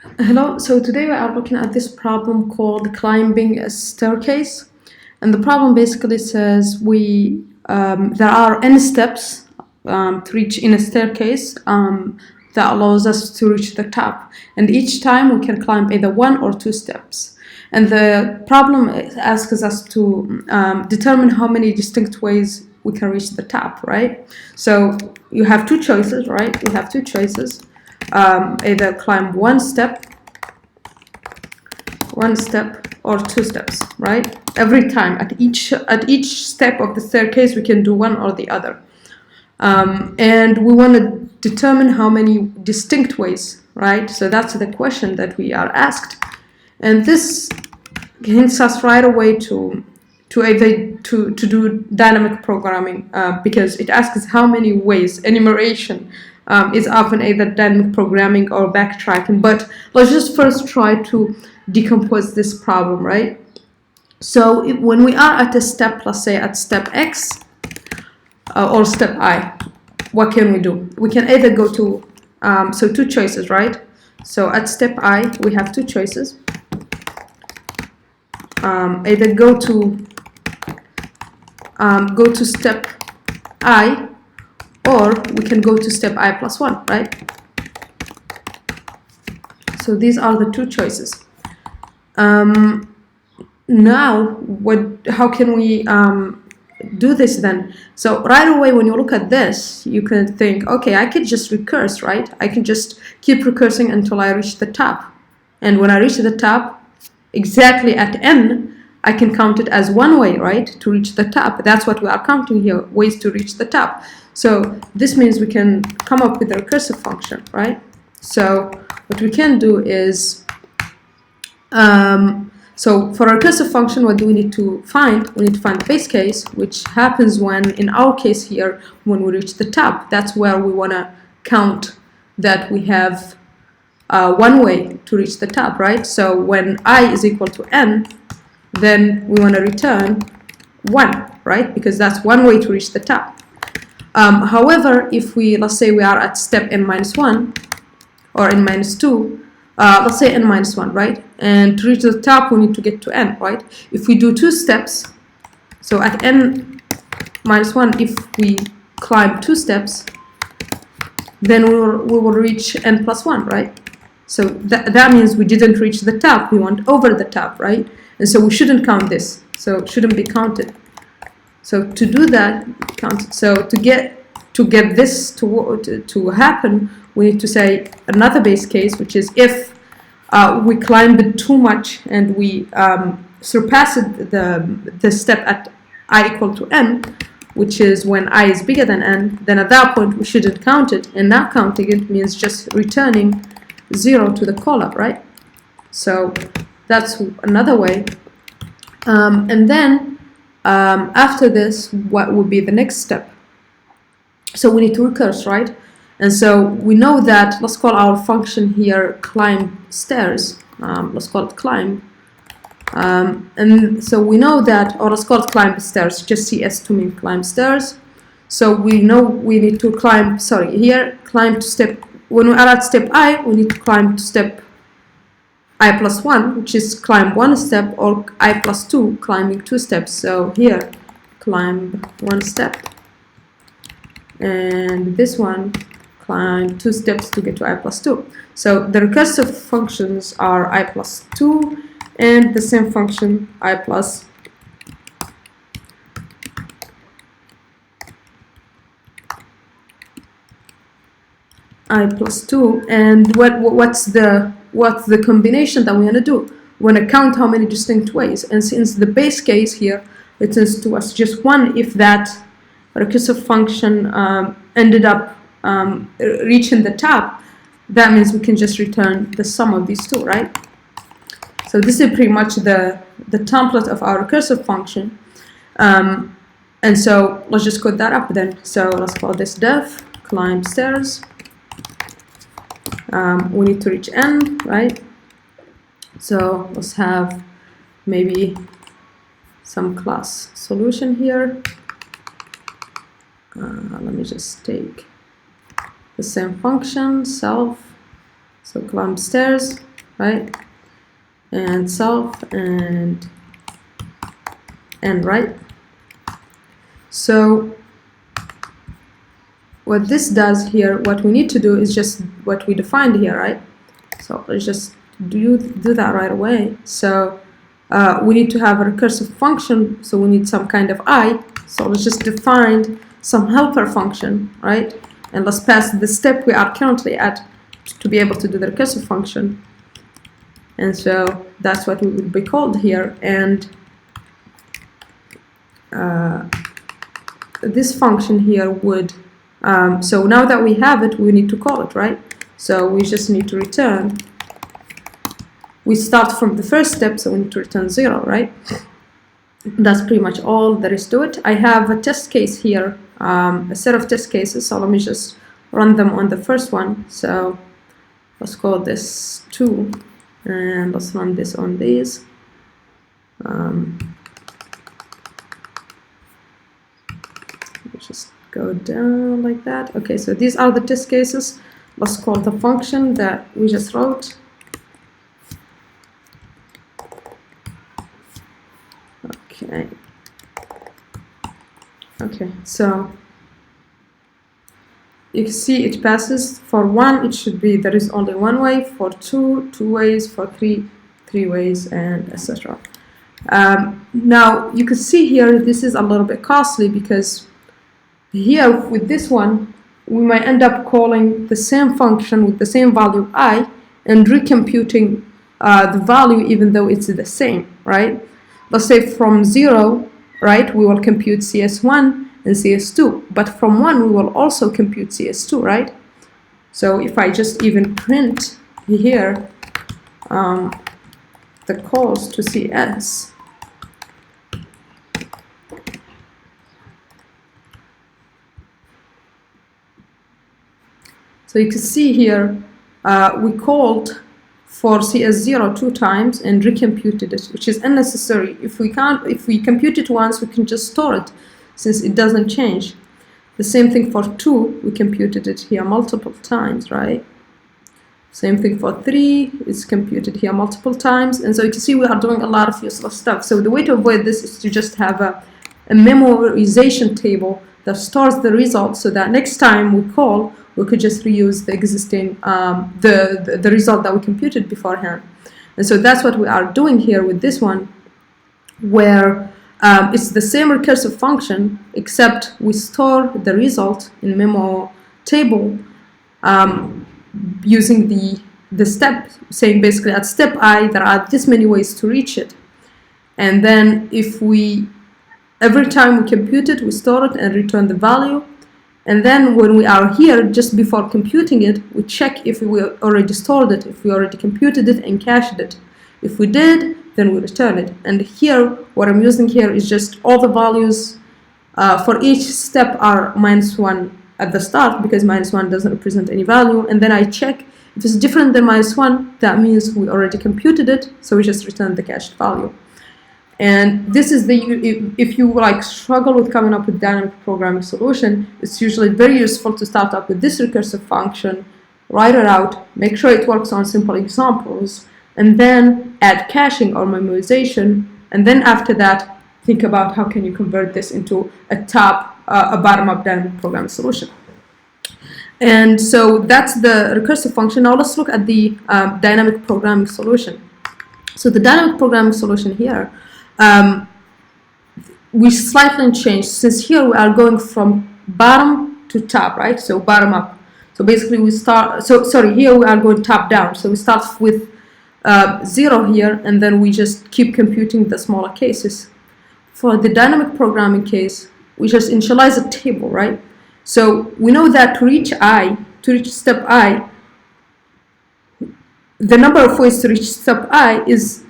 Hello, so today we are looking at this problem called climbing a staircase. And the problem basically says there are n steps to reach in a staircase that allows us to reach the top. And each time we can climb either 1 or 2 steps. And the problem asks us to determine how many distinct ways we can reach the top, right? So you have two choices, right? We have two choices. Either climb one step or 2 steps, right? Every time at each step of the staircase we can do one or the other, and we want to determine how many distinct ways, right? So that's the question that we are asked, and this hints us right away to do dynamic programming, because it asks how many ways. Enumeration is often either dynamic programming or backtracking, but let's just first try to decompose this problem, right? So when we are at a step, let's say at step X or step I, what can we do? We can either go to, so two choices, right? So at step I, we have two choices. Either go to step I, or we can go to step I plus 1, right? So these are the two choices. Now, how can we do this then? So right away, when you look at this, you can think, okay, I could just recurse, right? I can just keep recursing until I reach the top. And when I reach the top, exactly at n, I can count it as one way, right, to reach the top. That's what we are counting here, ways to reach the top. So this means we can come up with a recursive function, right? So what we can do is, so for a recursive function, what do we need to find? We need to find the base case, which happens when, in our case here, when we reach the top. That's where we want to count that we have one way to reach the top, right? So when I is equal to n, then we want to return 1, right? Because that's one way to reach the top. However, if let's say we are at step n minus 1 or n minus 2, let's say n minus 1, right? And to reach the top, we need to get to n, right? If we do 2 steps, so at n minus 1, if we climb 2 steps, then we will reach n plus 1, right? So that means we didn't reach the top, we went over the top, right? And so we shouldn't count this, so it shouldn't be counted. So to do that, count it. So to get this to happen, we need to say another base case, which is if we climbed too much and we surpassed the step at I equal to n, which is when I is bigger than n, then at that point we shouldn't count it. And not counting it means just returning 0 to the call-up, right? So that's another way. And then after this, what would be the next step? So we need to recurse, right? And so we know that, let's call our function here climb stairs. Let's call it climb. And so we know that, or let's call it climb stairs, just CS to mean climb stairs. So we know we need to climb, climb to step, when we are at step I, we need to climb to step I plus 1, which is climb 1 step, or I plus 2, climbing 2 steps. So here, climb 1 step. And this one, climb 2 steps to get to I plus 2. So the recursive functions are I plus 2 and the same function I plus 2. And what's the combination that we want to do? We want to count how many distinct ways. And since the base case here returns to us just 1, if that recursive function ended up reaching the top, that means we can just return the sum of these two, right? So this is pretty much the template of our recursive function. And so let's just code that up then. So let's call this def climb stairs. We need to reach n, right? So let's have maybe some class solution here. Let me just take the same function, self, so climb stairs, right? And self and right? So what this does here, what we need to do is just what we defined here, right? So let's just do that right away. So we need to have a recursive function, so we need some kind of I. So let's just define some helper function, right? And let's pass the step we are currently at to be able to do the recursive function. And so that's what will be called here. And this function here would, so now that we have it, we need to call it, right? So we just need to return. We start from the first step, so we need to return 0, right? That's pretty much all there is to it. I have a test case here, a set of test cases, so let me just run them on the first one. So let's call this 2, and let's run this on these. Just go down like that. Okay, so these are the test cases. Let's call the function that we just wrote. Okay, so you can see it passes. For 1, it should be there is only one way. For 2, 2 ways. For 3, 3 ways, and etc. Now you can see here this is a little bit costly, because here with this one we might end up calling the same function with the same value I and recomputing the value even though it's the same, right? Let's say from 0, right, we will compute CS1 and CS2, but from 1 we will also compute CS2, right? So if I just even print here the calls to CS, so you can see here we called for CS0 2 times and recomputed it, which is unnecessary. If we compute it once, we can just store it since it doesn't change. The same thing for 2, we computed it here multiple times, right? Same thing for 3, it's computed here multiple times. And so you can see we are doing a lot of useless stuff. So the way to avoid this is to just have a memorization table that stores the results, so that next time we call, we could just reuse the existing, the result that we computed beforehand. And so that's what we are doing here with this one, where it's the same recursive function, except we store the result in memo table using the step, saying basically at step I, there are this many ways to reach it. And then if every time we compute it, we store it and return the value. And then when we are here, just before computing it, we check if we already stored it, if we already computed it and cached it. If we did, then we return it. And here, what I'm using here is just all the values for each step are -1 at the start, because -1 doesn't represent any value. And then I check if it's different than -1, that means we already computed it, so we just return the cached value. And this is if you like struggle with coming up with dynamic programming solution, it's usually very useful to start up with this recursive function, write it out, make sure it works on simple examples, and then add caching or memorization. And then after that, think about how can you convert this into a bottom-up dynamic programming solution. And so that's the recursive function. Now let's look at the dynamic programming solution. So the dynamic programming solution here, we slightly changed, since here we are going from bottom to top, right? So bottom up. So basically we start, here we are going top down. So we start with 0 here, and then we just keep computing the smaller cases. For the dynamic programming case, we just initialize a table, right? So we know that to reach step I, the number of ways to reach step I is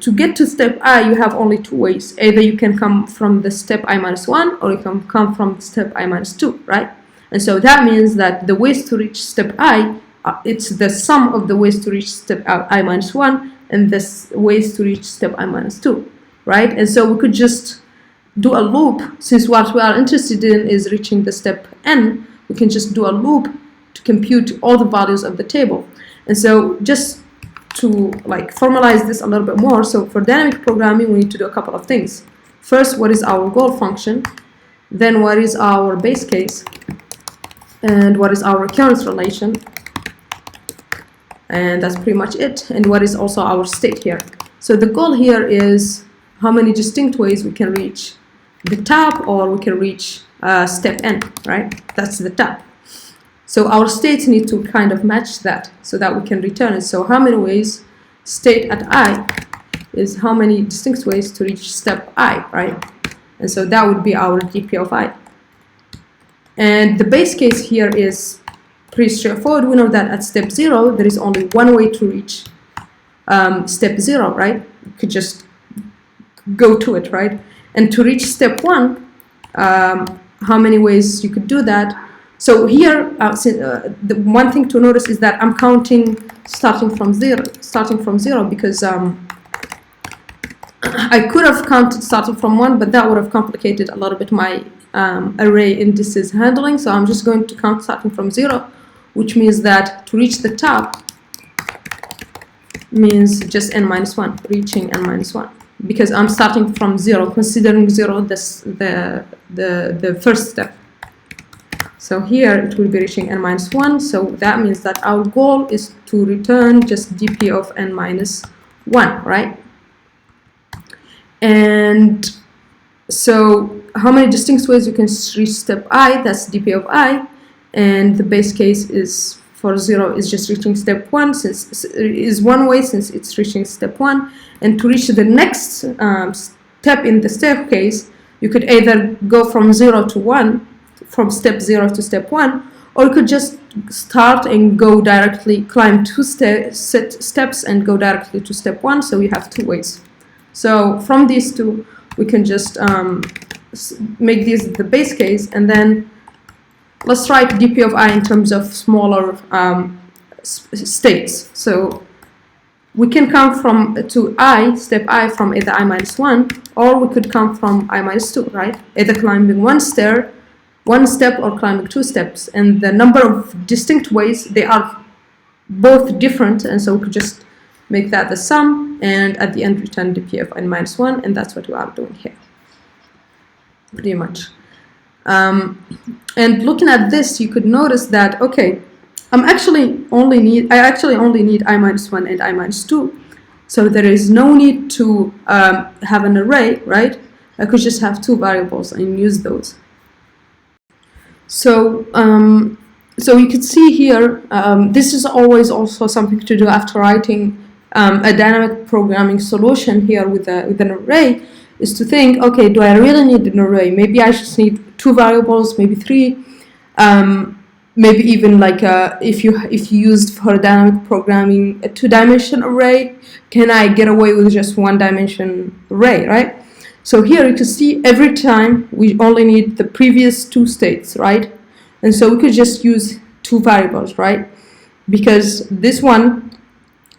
to get to step I, you have only 2 ways. Either you can come from the step I-1, or you can come from step I-2, right? And so that means that the ways to reach step I, it's the sum of the ways to reach step I-1 and the ways to reach step I-2, right? And so we could just do a loop, since what we are interested in is reaching the step N, we can just do a loop to compute all the values of the table. And so just to like formalize this a little bit more. So for dynamic programming, we need to do a couple of things. First, what is our goal function? Then what is our base case? And what is our recurrence relation? And that's pretty much it. And what is also our state here? So the goal here is how many distinct ways we can reach the top, or we can reach step n, right? That's the top. So our states need to kind of match that so that we can return it. So how many ways, state at I is how many distinct ways to reach step I, right? And so that would be our dp of I. And the base case here is pretty straightforward. We know that at step 0 there is only one way to reach step 0, right? You could just go to it, right? And to reach step 1, how many ways you could do that? So here, the one thing to notice is that I'm counting starting from zero, because I could have counted starting from 1, but that would have complicated a little bit my array indices handling. So I'm just going to count starting from 0, which means that to reach the top means just n-1, reaching n-1, because I'm starting from 0, considering 0 the first step. So here it will be reaching n-1, so that means that our goal is to return just dp of n-1, right? And so how many distinct ways you can reach step I? That's dp of I, and the base case is for 0 is just reaching step 1, since is one way, since it's reaching step 1. And to reach the next step in the staircase, you could either go from 0 to 1, from step 0 to step 1, or you could just start and go directly, climb 2 steps and go directly to step 1. So you have 2 ways. So from these 2, we can just make this the base case, and then let's write dp of I in terms of smaller states. So we can come from to I, step I, from either I-1, or we could come from I-2, right? Either climbing one step or climbing 2 steps. And the number of distinct ways, they are both different, and so we could just make that the sum, and at the end return dp of n-1, and that's what we are doing here, pretty much. And looking at this, you could notice that, okay, I actually only need I-1 and I-2, so there is no need to have an array, right? I could just have 2 variables and use those. So so you could see here, this is always also something to do after writing a dynamic programming solution here with an array, is to think, okay, do I really need an array? Maybe I just need 2 variables, maybe 3, maybe even like if you used for dynamic programming a 2-dimension array, can I get away with just 1-dimension array, right? So here you can see every time we only need the previous 2 states, right? And so we could just use 2 variables, right? Because this one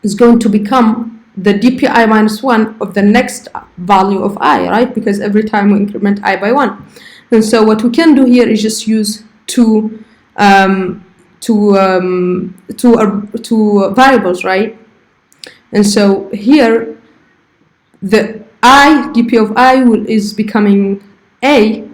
is going to become the dpi-1 of the next value of I, right? Because every time we increment I by 1. And so what we can do here is just use two variables, right? And so here the dp of I is becoming A,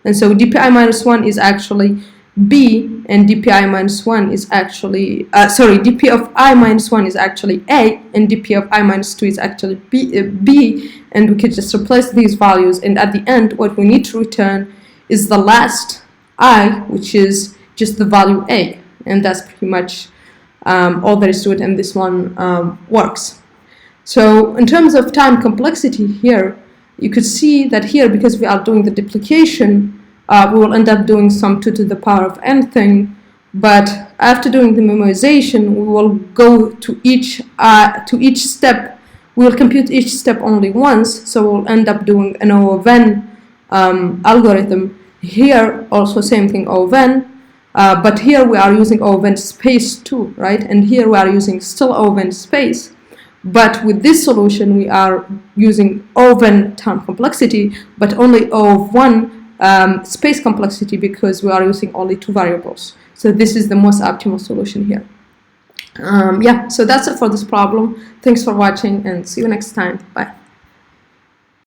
and so dpi-1 is actually B, and dpi-1 is actually dp of I-1 is actually A, and dp of I-2 is actually B, and we could just replace these values, and at the end what we need to return is the last I, which is just the value A, and that's pretty much all there is to it, and this one works. So in terms of time complexity here, you could see that here, because we are doing the duplication, we will end up doing some 2 to the power of n thing, but after doing the memoization, we will go to each step. We will compute each step only once, so we'll end up doing an O of n algorithm. Here also same thing, O of n, but here we are using O of n space too, right? And here we are using still O of n space, but with this solution we are using O of n time complexity, but only O of 1 space complexity, because we are using only 2 variables. So this is the most optimal solution here. Yeah, so that's it for this problem. Thanks for watching and see you next time. Bye.